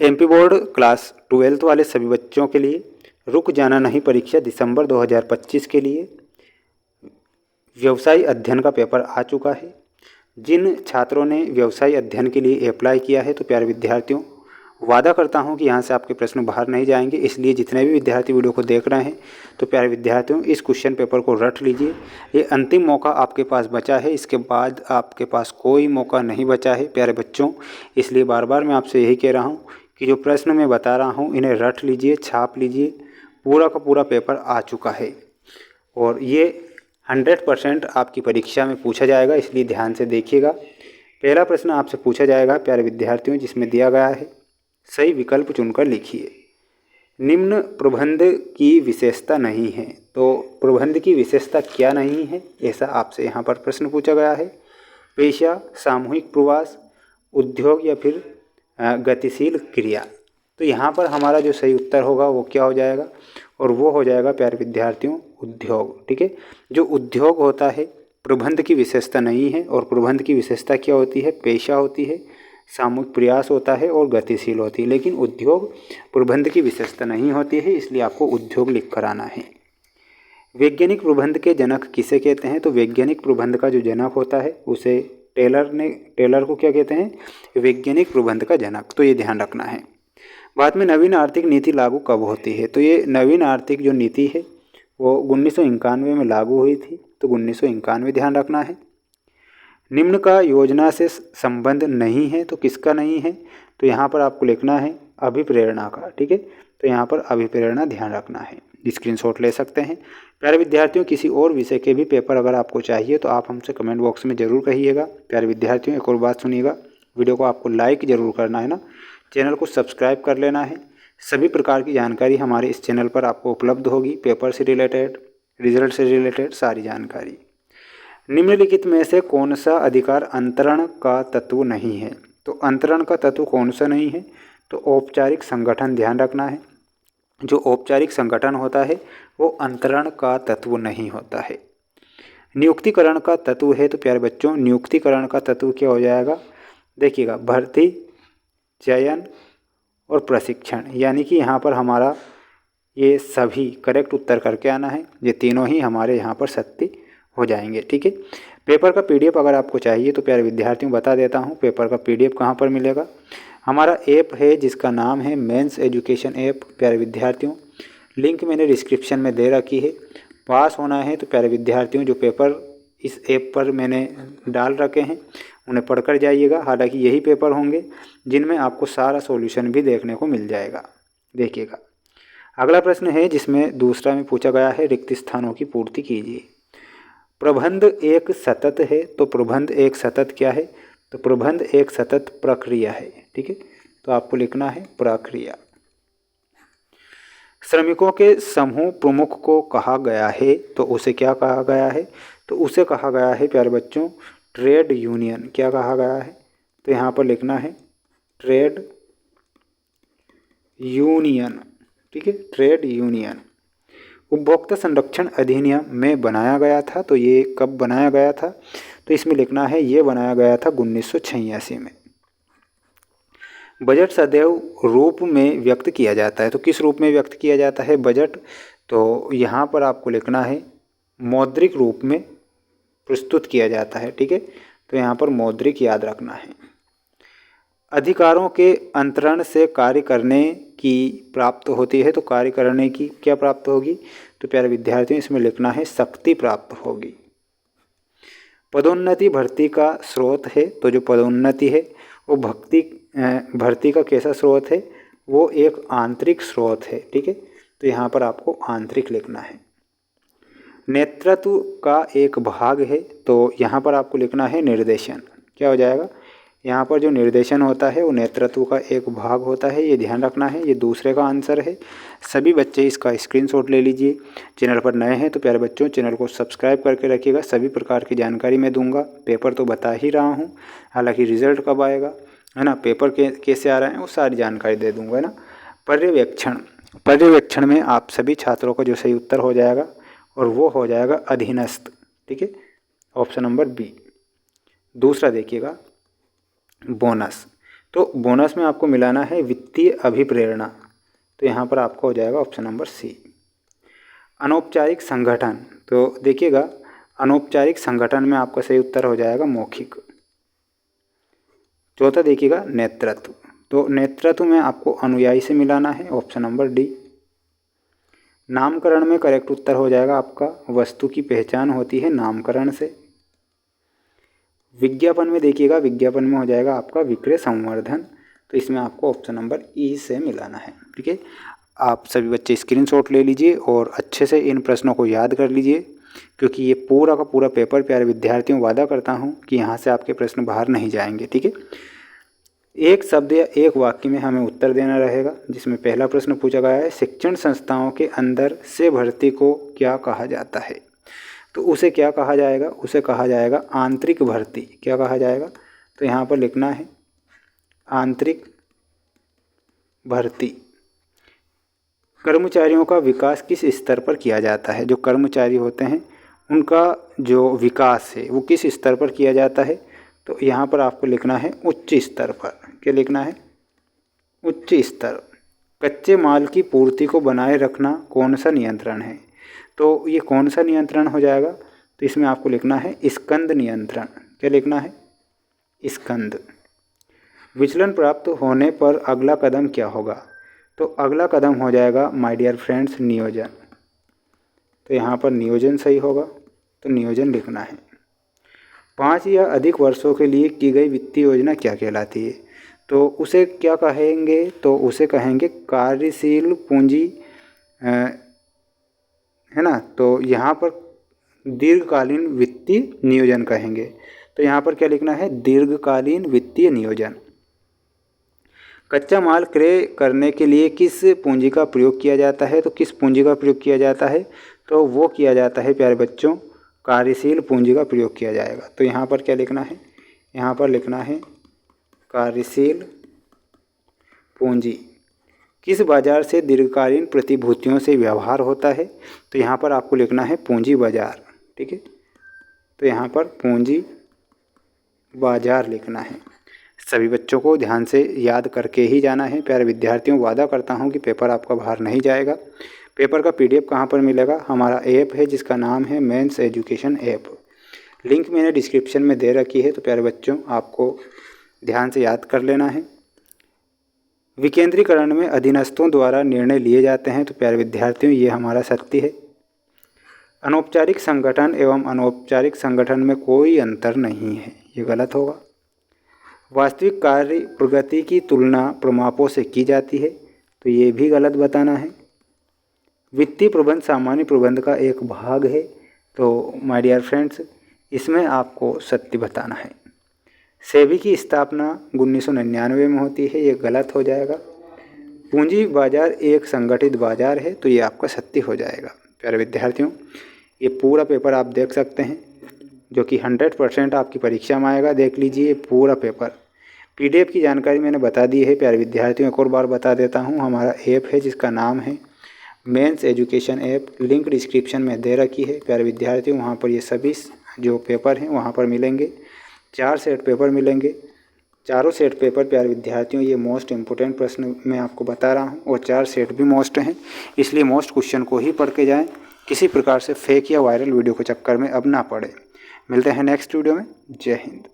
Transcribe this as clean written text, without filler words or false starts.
MP board class 12th वाले सभी बच्चों के लिए रुक जाना नहीं परीक्षा दिसंबर 2025 के लिए व्यवसाय अध्ययन का पेपर आ चुका है। जिन छात्रों ने व्यवसाय अध्ययन के लिए अप्लाई किया है तो प्यारे विद्यार्थियों, वादा करता हूं कि यहां से आपके प्रश्न बाहर नहीं जाएंगे, इसलिए जितने भी विद्यार्थी वीडियो को देख रहे हैं तो प्यारे विद्यार्थियों इस क्वेश्चन पेपर को रट लीजिए। ये अंतिम मौका आपके पास बचा है, इसके बाद आपके पास कोई मौका नहीं बचा है प्यारे बच्चों। इसलिए बार बार मैं आपसे यही कह रहा हूँ कि जो प्रश्न मैं बता रहा हूँ इन्हें रट लीजिए, छाप लीजिए। पूरा का पूरा पेपर आ चुका है और ये 100% आपकी परीक्षा में पूछा जाएगा, इसलिए ध्यान से देखिएगा। पहला प्रश्न आपसे पूछा जाएगा प्यारे विद्यार्थियों, जिसमें दिया गया है सही विकल्प चुनकर लिखिए। निम्न प्रबंध की विशेषता नहीं है, तो प्रबंध की विशेषता क्या नहीं है, ऐसा आपसे यहाँ पर प्रश्न पूछा गया है। पेशा, सामूहिक प्रवास, उद्योग या फिर गतिशील क्रिया। तो यहाँ पर हमारा जो सही उत्तर होगा वो क्या हो जाएगा, और वो हो जाएगा प्यारे विद्यार्थियों उद्योग। ठीक है, जो उद्योग होता है प्रबंध की विशेषता नहीं है, और प्रबंध की विशेषता क्या होती है, पेशा होती है, सामूहिक प्रयास होता है और गतिशील होती है। लेकिन उद्योग प्रबंध की विशेषता नहीं होती है, इसलिए आपको उद्योग लिख कर आना है। वैज्ञानिक प्रबंध के जनक किसे कहते हैं, तो वैज्ञानिक प्रबंध का जो जनक होता है उसे टेलर को क्या कहते हैं, वैज्ञानिक प्रबंध का जनक। तो ये ध्यान रखना है। बाद में नवीन आर्थिक नीति लागू कब होती है, तो ये नवीन आर्थिक जो नीति है वो 1991 में लागू हुई थी, तो 1991 ध्यान रखना है। निम्न का योजना से संबंध नहीं है, तो किसका नहीं है, तो यहाँ पर आपको लिखना है अभिप्रेरणा का। ठीक है, तो यहाँ पर अभिप्रेरणा ध्यान रखना है, स्क्रीनशॉट ले सकते हैं। प्यारे विद्यार्थियों, किसी और विषय के भी पेपर अगर आपको चाहिए तो आप हमसे कमेंट बॉक्स में ज़रूर कहिएगा। प्यारे विद्यार्थियों, एक और बात सुनिएगा, वीडियो को आपको लाइक ज़रूर करना है ना, चैनल को सब्सक्राइब कर लेना है। सभी प्रकार की जानकारी हमारे इस चैनल पर आपको उपलब्ध होगी, पेपर से रिलेटेड, रिजल्ट से रिलेटेड सारी जानकारी। निम्नलिखित में से कौन सा अधिकार अंतरण का तत्व नहीं है, तो अंतरण का तत्व कौन सा नहीं है, तो औपचारिक संगठन। ध्यान रखना है, जो औपचारिक संगठन होता है वो अंतरण का तत्व नहीं होता है। नियुक्तिकरण का तत्व है, तो प्यारे बच्चों नियुक्तिकरण का तत्व क्या हो जाएगा, देखिएगा भर्ती, चयन और प्रशिक्षण। यानी कि यहाँ पर हमारा ये सभी करेक्ट उत्तर करके आना है, ये तीनों ही हमारे यहाँ पर सत्य हो जाएंगे। ठीक है, पेपर का पीडीएफ अगर आपको चाहिए तो प्यारे विद्यार्थियों बता देता हूँ पेपर का पीडीएफ कहाँ पर मिलेगा। हमारा ऐप है जिसका नाम है मेंस एजुकेशन ऐप। प्यारे विद्यार्थियों लिंक मैंने डिस्क्रिप्शन में दे रखी है। पास होना है तो प्यारे विद्यार्थियों जो पेपर इस ऐप पर मैंने डाल रखे हैं उन्हें पढ़कर जाइएगा। हालांकि यही पेपर होंगे जिनमें आपको सारा सॉल्यूशन भी देखने को मिल जाएगा। देखिएगा, अगला प्रश्न है जिसमें दूसरा में पूछा गया है रिक्त स्थानों की पूर्ति कीजिए। प्रबंध एक सतत है, तो प्रबंध एक सतत क्या है, तो प्रबंध एक सतत प्रक्रिया है। ठीक है, तो आपको लिखना है प्रक्रिया। श्रमिकों के समूह प्रमुख को कहा गया है, तो उसे क्या कहा गया है, तो उसे कहा गया है प्यारे बच्चों ट्रेड यूनियन। क्या कहा गया है, तो यहाँ पर लिखना है ट्रेड यूनियन। ठीक है, ट्रेड यूनियन उपभोक्ता संरक्षण अधिनियम में बनाया गया था। तो ये कब बनाया गया था, तो इसमें लिखना है ये बनाया गया था 1986 में। बजट सदैव रूप में व्यक्त किया जाता है, तो किस रूप में व्यक्त किया जाता है बजट, तो यहाँ पर आपको लिखना है मौद्रिक रूप में प्रस्तुत किया जाता है। ठीक है, तो यहाँ पर मौद्रिक याद रखना है। अधिकारों के अंतरण से कार्य करने की प्राप्त होती है, तो कार्य करने की क्या प्राप्त होगी, तो प्यारे विद्यार्थियों इसमें लिखना है शक्ति प्राप्त होगी। पदोन्नति भर्ती का स्रोत है, तो जो पदोन्नति है वो भर्ती का कैसा स्रोत है, वो एक आंतरिक स्रोत है। ठीक है, तो यहाँ पर आपको आंतरिक लिखना है। नेतृत्व का एक भाग है, तो यहाँ पर आपको लिखना है निर्देशन। क्या हो जाएगा, यहाँ पर जो निर्देशन होता है वो नेतृत्व का एक भाग होता है, ये ध्यान रखना है। ये दूसरे का आंसर है। सभी बच्चे इसका स्क्रीनशॉट ले लीजिए। चैनल पर नए हैं तो प्यारे बच्चों चैनल को सब्सक्राइब करके रखिएगा। सभी प्रकार की जानकारी मैं दूंगा। पेपर तो बता ही रहा हूँ, हालांकि रिजल्ट कब आएगा है ना, पेपर कैसे आ रहे हैं वो सारी जानकारी दे दूँगा, है ना। पर्यवेक्षण में आप सभी छात्रों का जो सही उत्तर हो जाएगा और वो हो जाएगा अधीनस्थ। ठीक है, ऑप्शन नंबर बी। दूसरा देखिएगा बोनस। तो बोनस में आपको मिलाना है वित्तीय अभिप्रेरणा, तो यहाँ पर आपको हो जाएगा ऑप्शन नंबर सी। अनौपचारिक संगठन, तो देखिएगा अनौपचारिक संगठन में आपका सही उत्तर हो जाएगा मौखिक। चौथा देखिएगा नेतृत्व, तो नेतृत्व में आपको अनुयायी से मिलाना है, ऑप्शन नंबर डी। नामकरण में करेक्ट उत्तर हो जाएगा आपका वस्तु की पहचान होती है नामकरण से। विज्ञापन में देखिएगा, विज्ञापन में हो जाएगा आपका विक्रय संवर्धन, तो इसमें आपको ऑप्शन नंबर ई से मिलाना है। ठीक है, आप सभी बच्चे स्क्रीनशॉट ले लीजिए और अच्छे से इन प्रश्नों को याद कर लीजिए, क्योंकि ये पूरा का पूरा पेपर प्यारे विद्यार्थियों वादा करता हूँ कि यहाँ से आपके प्रश्न बाहर नहीं जाएंगे। ठीक है, एक शब्द या एक वाक्य में हमें उत्तर देना रहेगा, जिसमें पहला प्रश्न पूछा गया है शिक्षण संस्थाओं के अंदर से भर्ती को क्या कहा जाता है, तो उसे क्या कहा जाएगा, उसे कहा जाएगा आंतरिक भर्ती। क्या कहा जाएगा, तो यहाँ पर लिखना है आंतरिक भर्ती। कर्मचारियों का विकास किस स्तर पर किया जाता है, जो कर्मचारी होते हैं उनका जो विकास है वो किस स्तर पर किया जाता है, तो यहाँ पर आपको लिखना है उच्च स्तर पर। क्या लिखना है, उच्च स्तर। कच्चे माल की पूर्ति को बनाए रखना कौन सा नियंत्रण है, तो ये कौन सा नियंत्रण हो जाएगा, तो इसमें आपको लिखना है स्कंद नियंत्रण। क्या लिखना है, स्कंद। विचलन प्राप्त होने पर अगला कदम क्या होगा, तो अगला कदम हो जाएगा माय डियर फ्रेंड्स नियोजन, तो यहाँ पर नियोजन सही होगा, तो नियोजन लिखना है। 5 या अधिक वर्षों के लिए की गई वित्तीय योजना क्या कहलाती है, तो उसे क्या कहेंगे, तो उसे कहेंगे कार्यशील पूंजी है ना, तो यहाँ पर दीर्घकालीन वित्तीय नियोजन कहेंगे, तो यहाँ पर क्या लिखना है दीर्घकालीन वित्तीय नियोजन। कच्चा माल क्रय करने के लिए किस पूंजी का प्रयोग किया जाता है, तो किस पूंजी का प्रयोग किया जाता है, तो वो किया जाता है प्यारे बच्चों कार्यशील पूंजी का प्रयोग किया जाएगा। तो यहाँ पर क्या लिखना है, यहाँ पर लिखना है कार्यशील पूंजी। किस बाजार से दीर्घकालीन प्रतिभूतियों से व्यवहार होता है, तो यहाँ पर आपको लिखना है पूंजी बाजार। ठीक है, तो यहाँ पर पूंजी बाजार लिखना है। सभी बच्चों को ध्यान से याद करके ही जाना है प्यारे विद्यार्थियों, वादा करता हूँ कि पेपर आपका बाहर नहीं जाएगा। पेपर का PDF कहाँ पर मिलेगा, हमारा ऐप है जिसका नाम है मेंस एजुकेशन ऐप, लिंक मैंने डिस्क्रिप्शन में दे रखी है, तो प्यारे बच्चों आपको ध्यान से याद कर लेना है। विकेंद्रीकरण में अधीनस्थों द्वारा निर्णय लिए जाते हैं, तो प्यारे विद्यार्थियों ये हमारा सत्य है। अनौपचारिक संगठन एवं अनौपचारिक संगठन में कोई अंतर नहीं है, ये गलत होगा। वास्तविक कार्य प्रगति की तुलना प्रमापों से की जाती है, तो ये भी गलत बताना है। वित्तीय प्रबंध सामान्य प्रबंध का एक भाग है, तो माय डियर फ्रेंड्स इसमें आपको सत्य बताना है। सेबी की स्थापना 1999 में होती है, ये गलत हो जाएगा। पूंजी बाजार एक संगठित बाजार है, तो ये आपका सत्य हो जाएगा। प्यारे विद्यार्थियों ये पूरा पेपर आप देख सकते हैं, जो कि 100% आपकी परीक्षा में आएगा। देख लीजिए ये पूरा पेपर। PDF की जानकारी मैंने बता दी है प्यारे विद्यार्थियों, एक और बार बता देता हूँ। हमारा ऐप है जिसका नाम है Mens education app, link description में दे रखी है प्यारे विद्यार्थियों। वहाँ पर ये सभी जो पेपर हैं वहाँ पर मिलेंगे। 4 सेट पेपर मिलेंगे। चारों सेट पेपर प्यारे विद्यार्थियों ये मोस्ट इम्पोर्टेंट प्रश्न मैं आपको बता रहा हूँ, और 4 सेट भी मोस्ट हैं, इसलिए मोस्ट क्वेश्चन को ही पढ़ के जाएँ, किसी प्रकार से फेक या वायरल वीडियो के चक्कर में अब ना पड़े। मिलते हैं नेक्स्ट वीडियो में। जय हिंद।